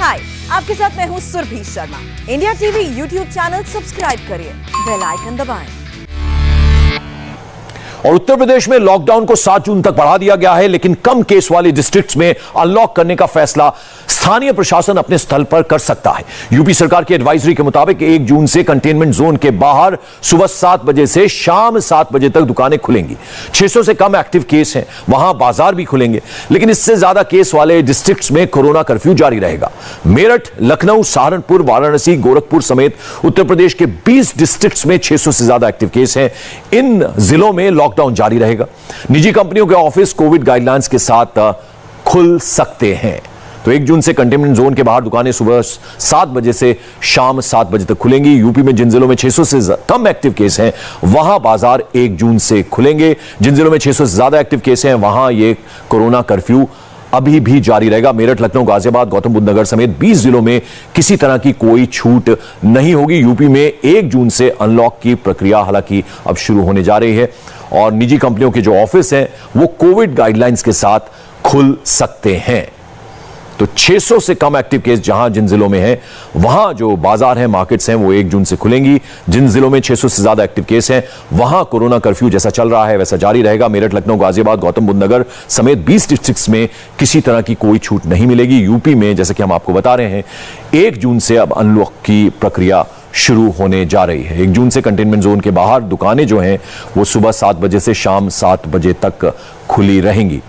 हाय, आपके साथ मैं हूँ Surabhi Sharma. India TV YouTube channel subscribe करिए, बेल आइकन दबाएं। और उत्तर प्रदेश में लॉकडाउन को 7 जून तक बढ़ा दिया गया है, लेकिन कम केस वाले डिस्ट्रिक्ट्स में अनलॉक करने का फैसला स्थानीय प्रशासन अपने स्थल पर कर सकता है। यूपी सरकार की एडवाइजरी के मुताबिक 1 जून से कंटेनमेंट जोन के बाहर सुबह 7 बजे से शाम 7 बजे तक दुकानें खुलेंगी। 600 से कम एक्टिव केस हैं, वहां बाजार भी खुलेंगे, लेकिन इससे ज्यादा केस वाले डिस्ट्रिक्ट्स में कोरोना कर्फ्यू जारी रहेगा। मेरठ, लखनऊ, सहारनपुर, वाराणसी, गोरखपुर समेत उत्तर प्रदेश के 20 डिस्ट्रिक्ट्स में 600 से ज्यादा एक्टिव केस हैं। इन जिलों में लॉकडाउन जारी रहेगा। निजी कंपनियों के ऑफिस कोविड गाइडलाइंस के साथ खुल सकते हैं। तो 1 जून से कंटेनमेंट जोन के बाहर दुकानें सुबह 7 बजे से शाम 7 बजे तक खुलेंगी। यूपी में जिन जिलों में 600 से कम एक्टिव केस हैं, वहां बाजार 1 जून से खुलेंगे। जिन जिलों में 600 से ज्यादा एक्टिव केस हैं, वहां ये कोरोना कर्फ्यू अभी भी जारी रहेगा। मेरठ, लखनऊ, गाजियाबाद, गौतम बुद्ध नगर समेत 20 जिलों में किसी तरह की कोई छूट नहीं होगी। यूपी में 1 जून से अनलॉक की प्रक्रिया हालांकि अब शुरू होने जा रही है और निजी कंपनियों के जो ऑफिस हैं वो कोविड गाइडलाइंस के साथ खुल सकते हैं। तो 600 से कम एक्टिव केस जहां जिन जिलों में हैं, वहां जो बाजार हैं, मार्केट्स हैं, वो 1 जून से खुलेंगी। जिन जिलों में 600 से ज्यादा एक्टिव केस हैं, वहां कोरोना कर्फ्यू जैसा चल रहा है वैसा जारी रहेगा। मेरठ, लखनऊ, गाजियाबाद, गौतम बुद्ध नगर समेत 20 डिस्ट्रिक्ट्स में किसी तरह की कोई छूट नहीं मिलेगी। यूपी में जैसे कि हम आपको बता रहे हैं, 1 जून से अब अनलॉक की प्रक्रिया शुरू होने जा रही है। 1 जून से कंटेनमेंट जोन के बाहर दुकानें जो हैं वो सुबह 7 बजे से शाम 7 बजे तक खुली रहेंगी।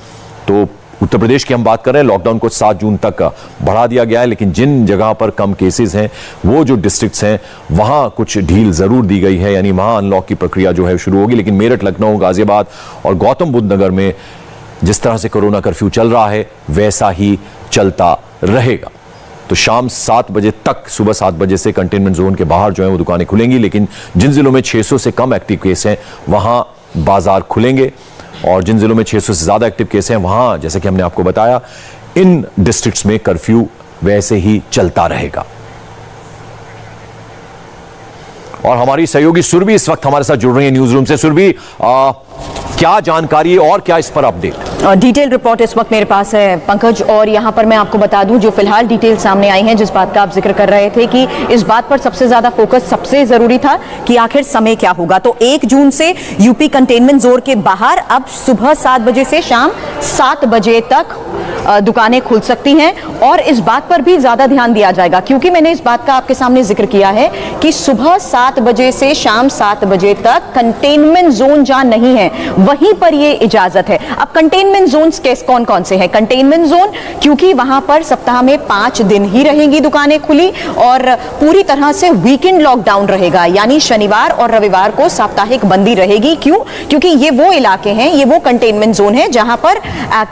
तो उत्तर प्रदेश की हम बात कर रहे हैं, लॉकडाउन को 7 जून तक बढ़ा दिया गया है, लेकिन जिन जगह पर कम केसेस हैं, वो जो डिस्ट्रिक्ट्स हैं, वहां कुछ ढील जरूर दी गई है, यानी वहां अनलॉक की प्रक्रिया जो है शुरू होगी। लेकिन मेरठ, लखनऊ, गाजियाबाद और गौतम बुद्ध नगर में जिस तरह से कोरोना कर्फ्यू चल रहा है वैसा ही चलता रहेगा। तो शाम 7 बजे तक, सुबह 7 बजे से कंटेनमेंट जोन के बाहर जो है वो दुकानें खुलेंगी, लेकिन जिन जिलों में 600 से कम एक्टिव केस हैं, वहां बाजार खुलेंगे। और जिन जिलों में 600 से ज्यादा एक्टिव केस हैं, वहां जैसे कि हमने आपको बताया, इन डिस्ट्रिक्ट्स में कर्फ्यू वैसे ही चलता रहेगा। और हमारी सहयोगी सुरभि इस वक्त हमारे साथ जुड़ रही है न्यूज रूम से। सुरभि, क्या जानकारी और क्या इस पर अपडेट? डिटेल रिपोर्ट इस वक्त मेरे पास है पंकज, और यहां पर मैं आपको बता दूं जो फिलहाल डिटेल सामने आई हैं, जिस बात का आप जिक्र कर रहे थे कि इस बात पर सबसे ज्यादा फोकस, सबसे जरूरी था कि आखिर समय क्या होगा। तो 1 जून से यूपी कंटेनमेंट जोन के बाहर अब सुबह 7 बजे से शाम 7 बजे तक दुकानें खुल सकती हैं। और इस बात पर भी ज्यादा ध्यान दिया जाएगा, क्योंकि मैंने इस बात का आपके सामने जिक्र किया है कि सुबह 7 बजे से शाम 7 बजे तक कंटेनमेंट जोन जहां नहीं है वहीं पर यह इजाजत है। अब कंटेनमेंट जोन कौन कौन से हैं? कंटेनमेंट जोन, क्योंकि वहां पर सप्ताह में 5 दिन ही रहेंगी दुकानें खुली और पूरी तरह से वीकेंड लॉकडाउन रहेगा, यानी शनिवार और रविवार को साप्ताहिक बंदी रहेगी। क्यों? क्योंकि ये वो इलाके हैं, ये वो कंटेनमेंट जोन है जहां पर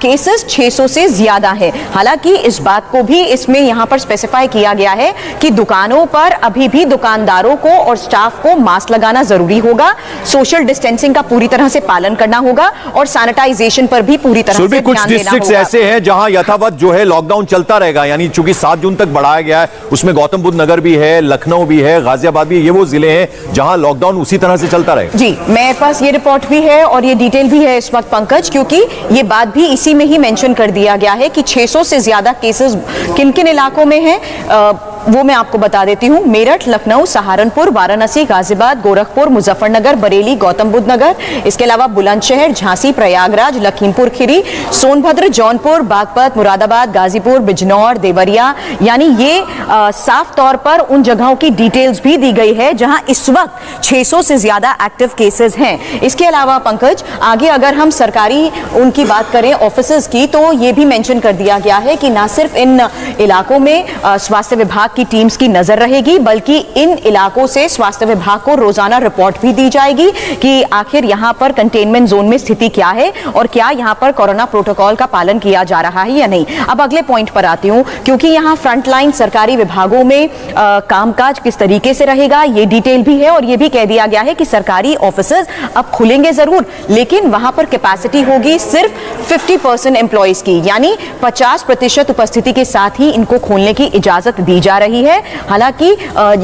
केसेस 600 से ज्यादा है। हालांकि इस बात को भी इसमें यहां पर स्पेसिफाई किया गया है कि दुकानों पर अभी भी दुकानदारों को और स्टाफ को मास्क लगाना जरूरी होगा, सोशल डिस्टेंसिंग का पूरी तरह से पालन करना होगा और सैनिटाइजेशन पर भी पूरी तरह से ध्यान कुछ डिस्ट्रिक्ट्स ऐसे हैं जहां यथावत जो है लॉकडाउन चलता रहेगा, यानी चूंकि 7 जून तक बढ़ाया गया है, उसमें गौतम बुद्ध नगर भी है, लखनऊ भी है, गाजियाबाद भी है। ये वो जिले हैं जहां लॉकडाउन उसी तरह से चलता रहेगा। जी, मेरे पास ये रिपोर्ट भी है और ये डिटेल भी है इस वक्त पंकज, क्योंकि ये बात भी इसी में ही मेंशन कर दिया गया है कि 600 से ज्यादा केसेस किन किन इलाकों में हैं, वो मैं आपको बता देती हूं। मेरठ, लखनऊ, सहारनपुर, वाराणसी, गाजियाबाद, गोरखपुर, मुजफ्फरनगर, बरेली, गौतम बुद्ध नगर, इसके अलावा बुलंदशहर, झांसी, प्रयागराज, लखीमपुर खीरी, सोनभद्र, जौनपुर, बागपत, मुरादाबाद, गाजीपुर, बिजनौर, देवरिया, यानी ये साफ तौर पर उन जगहों की डिटेल्स भी दी गई है जहां इस वक्त 600 से ज्यादा एक्टिव केसेस हैं। इसके अलावा पंकज, आगे अगर हम सरकारी उनकी बात करें ऑफिसर्स की, तो ये भी मेंशन कर दिया गया है कि ना सिर्फ इन इलाकों में स्वास्थ्य विभाग की टीम्स की नजर रहेगी, बल्कि इन इलाकों से स्वास्थ्य विभाग को रोजाना रिपोर्ट भी दी जाएगी कि आखिर यहां पर कंटेनमेंट जोन में स्थिति क्या है और क्या यहां पर कोरोना प्रोटोकॉल का पालन किया जा रहा है या नहीं। अब अगले पॉइंट पर आती हूं, क्योंकि यहां फ्रंटलाइन सरकारी विभागों में कामकाज किस तरीके से रहेगा ये डिटेल भी है, और यह भी कह दिया गया है कि सरकारी ऑफिसर्स अब खुलेंगे जरूर, लेकिन वहां पर कैपेसिटी होगी सिर्फ 50% एम्प्लॉइज की, यानी 50% उपस्थिति के साथ ही इनको खोलने की इजाजत दी जा रही है। हालांकि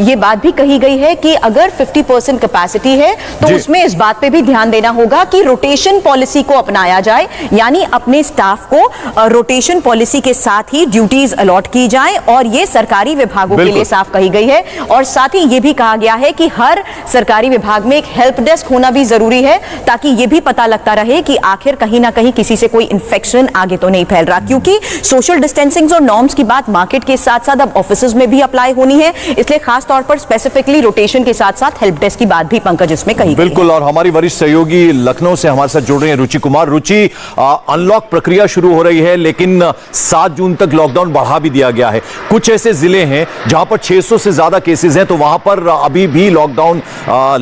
ये बात भी कही गई है कि अगर 50% कैपेसिटी है तो उसमें इस बात पे भी ध्यान देना होगा कि रोटेशन पॉलिसी को अपनाया जाए, यानी अपने स्टाफ को रोटेशन पॉलिसी के साथ ही ड्यूटीज अलॉट की जाए, और ये सरकारी विभागों के लिए साफ कही गई है। और साथ ही ये भी कहा गया है कि हर सरकारी विभाग में एक हेल्प डेस्क होना भी जरूरी है, ताकि ये भी पता लगता रहे कि आखिर कहीं ना कहीं किसी से कोई इंफेक्शन आगे तो नहीं फैल रहा, क्योंकि सोशल डिस्टेंसिंग और नॉर्म्स की बात मार्केट के साथ साथ अब ऑफिसेज में भी अप्लाई होनी है, इसलिए खास तौर पर स्पेसिफिकली रोटेशन के साथ साथ हेल्प डेस्क की बात भी पंकज इसमें कही बिल्कुल। और हमारी वरिष्ठ सहयोगी लखनऊ से हमारे साथ जुड़ रहे हैं रुचि कुमार। रुचि, अनलॉक प्रक्रिया शुरू हो रही है, लेकिन 7 जून तक लॉकडाउन बढ़ा भी दिया गया है। कुछ ऐसे जिले हैं जहां पर 600 से ज्यादा केसेस हैं, तो वहां पर अभी भी लॉकडाउन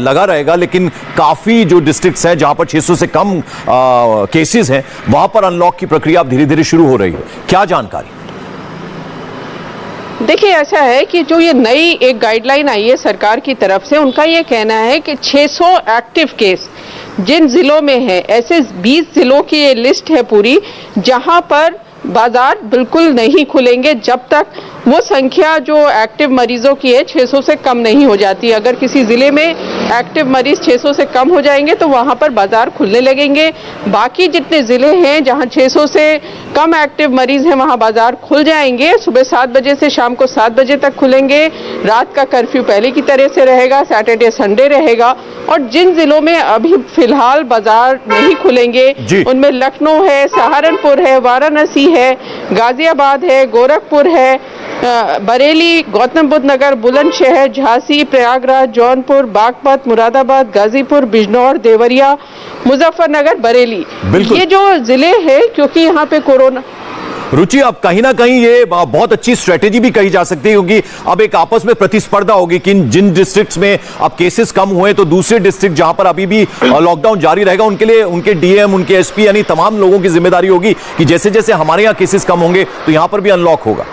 लगा रहेगा, लेकिन काफी जो डिस्ट्रिक्ट्स हैं जहां पर 600 से कम केसेस हैं, वहां पर अनलॉक की प्रक्रिया अब धीरे धीरे शुरू हो रही है। क्या जानकारी? देखिए, ऐसा है कि जो ये नई एक गाइडलाइन आई है सरकार की तरफ से, उनका ये कहना है कि 600 एक्टिव केस जिन जिलों में है, ऐसे 20 जिलों की ये लिस्ट है पूरी, जहां पर बाजार बिल्कुल नहीं खुलेंगे जब तक वो संख्या जो एक्टिव मरीजों की है 600 से कम नहीं हो जाती। अगर किसी जिले में एक्टिव मरीज 600 से कम हो जाएंगे तो वहां पर बाजार खुलने लगेंगे। बाकी जितने जिले हैं जहां 600 से कम एक्टिव मरीज हैं वहां बाजार खुल जाएंगे। सुबह 7 बजे से शाम को 7 बजे तक खुलेंगे। रात का कर्फ्यू पहले की तरह से रहेगा, सैटरडे संडे रहेगा। और जिन जिलों में अभी फिलहाल बाजार नहीं खुलेंगे उनमें लखनऊ है, सहारनपुर है, वाराणसी है, गाजियाबाद है, गोरखपुर है, बरेली, गौतम बुद्ध नगर, बुलंदशहर, झांसी, प्रयागराज, जौनपुर, बागपत, मुरादाबाद, गाजीपुर, बिजनौर, देवरिया, मुजफ्फरनगर, बरेली, ये जो जिले हैं, क्योंकि यहाँ पे कोरोना। रुचि, अब कहीं ना कहीं ये बहुत अच्छी स्ट्रेटेजी भी कही जा सकती है, क्योंकि अब एक आपस में प्रतिस्पर्धा होगी कि जिन डिस्ट्रिक्ट्स में अब केसेस कम हुए तो दूसरे डिस्ट्रिक्ट जहां पर अभी भी लॉकडाउन जारी रहेगा, उनके लिए उनके डीएम, उनके एसपी, यानी तमाम लोगों की जिम्मेदारी होगी कि जैसे जैसे हमारे यहाँ केसेस कम होंगे तो यहां पर भी अनलॉक होगा।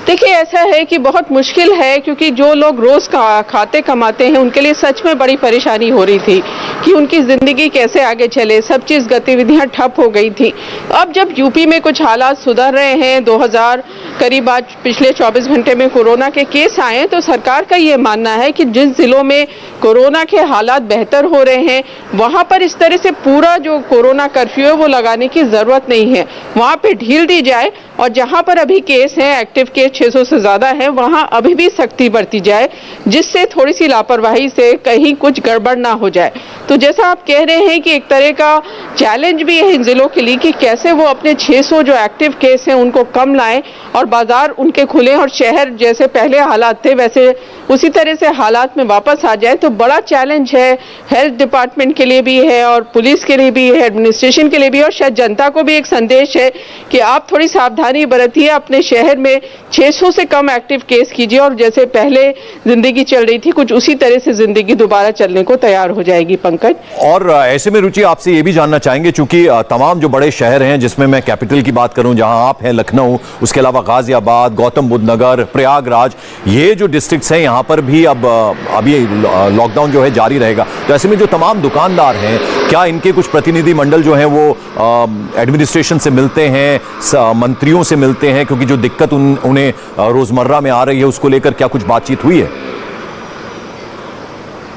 देखिए, ऐसा है कि बहुत मुश्किल है, क्योंकि जो लोग रोज खाते कमाते हैं उनके लिए सच में बड़ी परेशानी हो रही थी कि उनकी जिंदगी कैसे आगे चले। सब चीज गतिविधियां ठप हो गई थी। अब जब यूपी में कुछ हालात सुधर रहे हैं, 2000 करीब आज पिछले 24 घंटे में कोरोना के केस आए, तो सरकार का ये मानना है कि जिन जिलों में कोरोना के हालात बेहतर हो रहे हैं वहां पर इस तरह से पूरा जो कोरोना कर्फ्यू है वो लगाने की जरूरत नहीं है, वहां पे ढील दी जाए। और जहां पर अभी केस हैं, एक्टिव केस 600 से ज्यादा है, वहां अभी भी सख्ती बरती जाए, जिससे थोड़ी सी लापरवाही से कहीं कुछ गड़बड़ ना हो जाए। तो जैसा आप कह रहे हैं कि एक तरह का चैलेंज भी है इन जिलों के लिए कि कैसे वो अपने 600 जो एक्टिव केस हैं उनको कम लाएं और बाजार उनके खुले और शहर जैसे पहले हालात थे वैसे उसी तरह से हालात में वापस आ जाए। तो बड़ा चैलेंज है, हेल्थ डिपार्टमेंट के लिए भी है और पुलिस के लिए भी है, एडमिनिस्ट्रेशन के लिए भी, और शायद जनता को भी एक संदेश है कि आप थोड़ी सावधानी बरतिए, अपने शहर में 600 से कम एक्टिव केस कीजिए और जैसे पहले जिंदगी चल रही थी कुछ उसी तरह से जिंदगी दोबारा चलने को तैयार हो जाएगी। पंकज, और ऐसे में रुचि आपसे ये भी जानना चाहेंगे, चूंकि तमाम जो बड़े शहर हैं जिसमें मैं कैपिटल की बात करूं जहां आप हैं लखनऊ, उसके अलावा गाजियाबाद, गौतम बुद्ध नगर, प्रयागराज, ये जो डिस्ट्रिक्ट्स हैं यहाँ पर भी अब अभी लॉकडाउन जो है जारी रहेगा। तो ऐसे में जो तमाम दुकानदार हैं, क्या इनके कुछ प्रतिनिधि मंडल जो हैं वो एडमिनिस्ट्रेशन से मिलते हैं, मंत्रियों से मिलते हैं, क्योंकि जो दिक्कत उन्हें रोजमर्रा में आ रही है उसको लेकर क्या कुछ बातचीत हुई है?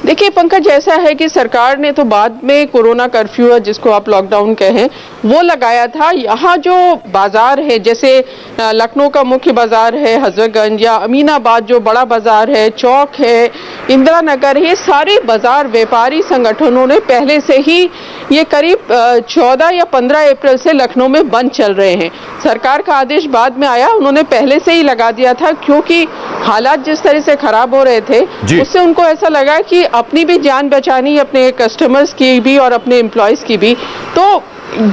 देखिए पंकज, ऐसा है कि सरकार ने तो बाद में कोरोना कर्फ्यू जिसको आप लॉकडाउन कहें वो लगाया था। यहाँ जो बाजार है जैसे लखनऊ का मुख्य बाजार है हजरतगंज, या अमीनाबाद जो बड़ा बाजार है, चौक है, इंदिरा नगर, ये सारे बाजार व्यापारी संगठनों ने पहले से ही ये करीब 14 या 15 अप्रैल से लखनऊ में बंद चल रहे हैं। सरकार का आदेश बाद में आया, उन्होंने पहले से ही लगा दिया था क्योंकि हालात जिस तरह से खराब हो रहे थे उससे उनको ऐसा लगा कि अपनी भी जान बचानी, अपने कस्टमर्स की भी और अपने एम्प्लॉयज की भी। तो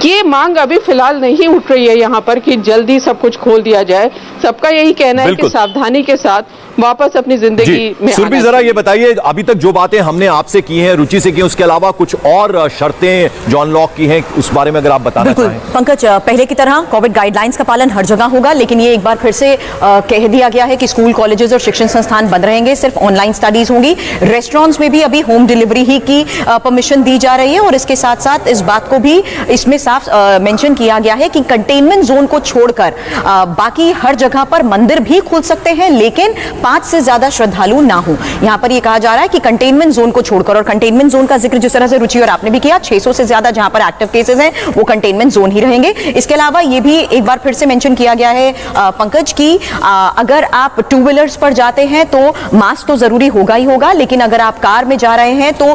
ये मांग अभी फिलहाल नहीं उठ रही है यहाँ पर कि जल्दी सब कुछ खोल दिया जाए। सबका यही कहना है कि सावधानी के साथ वापस अपनी जिंदगी में। सुरभि, जरा ये बताइए, अभी तक जो बातें हमने आपसे की हैं, रुचि से की, उसके अलावा कुछ और शर्तें जो अनलॉक की हैं उस बारे में अगर आप बताना चाहें। पंकज, पहले की तरह कोविड गाइडलाइंस का पालन हर जगह होगा, लेकिन ये एक बार फिर से कह दिया गया है कि स्कूल, कॉलेजेस और शिक्षण संस्थान बंद रहेंगे, सिर्फ ऑनलाइन स्टडीज होंगी। रेस्टोरेंट्स में भी अभी होम डिलीवरी ही की परमिशन दी जा रही है और इसके साथ साथ इस बात को भी इसमें इसमें साफ मेंशन किया गया है कि कंटेनमेंट जोन को छोड़कर बाकी हर जगह पर मंदिर भी खुल सकते हैं, लेकिन 5 से ज्यादा श्रद्धालु ना हो। यहां पर यह कहा जा रहा है कि कंटेनमेंट जोन को छोड़कर, और कंटेनमेंट जोन का जिक्र जिस तरह से रुचि और आपने भी किया, 600 से ज्यादा जहां पर एक्टिव केसेस हैं वो कंटेनमेंट जोन ही रहेंगे। इसके अलावा यह भी एक बार फिर से मेंशन किया गया है पंकज की अगर आप 2 व्हीलर्स पर जाते हैं तो मास्क तो जरूरी होगा ही होगा, लेकिन अगर आप कार में जा रहे हैं तो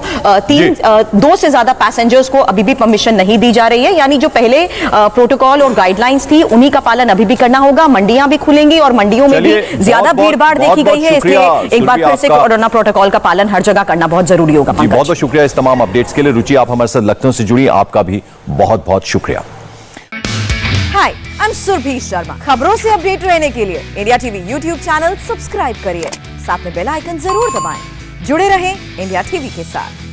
2 से ज्यादा पैसेंजर्स को अभी भी परमिशन नहीं दी जा रही है। यानी जो पहले प्रोटोकॉल और गाइडलाइंस थी उन्हीं का पालन अभी भी करना होगा। मंडियां भी खुलेंगी और मंडियों में भी ज्यादा भीड़ भाड़ देखी गई है, इसलिए एक बार फिर से कोरोना प्रोटोकॉल का पालन हर जगह करना बहुत जरूरी होगा। बहुत बहुत शुक्रिया इस तमाम अपडेट्स के लिए। रुचि, आप हमारे साथ लखनऊ से जुड़ी, आपका भी बहुत बहुत शुक्रिया। हाय, आई एम सुरभि शर्मा। खबरों से अपडेट रहने के लिए India TV YouTube channel subscribe करिए, साथ में बेल आइकन जरूर दबाएं। जुड़े रहें इंडिया टीवी के साथ।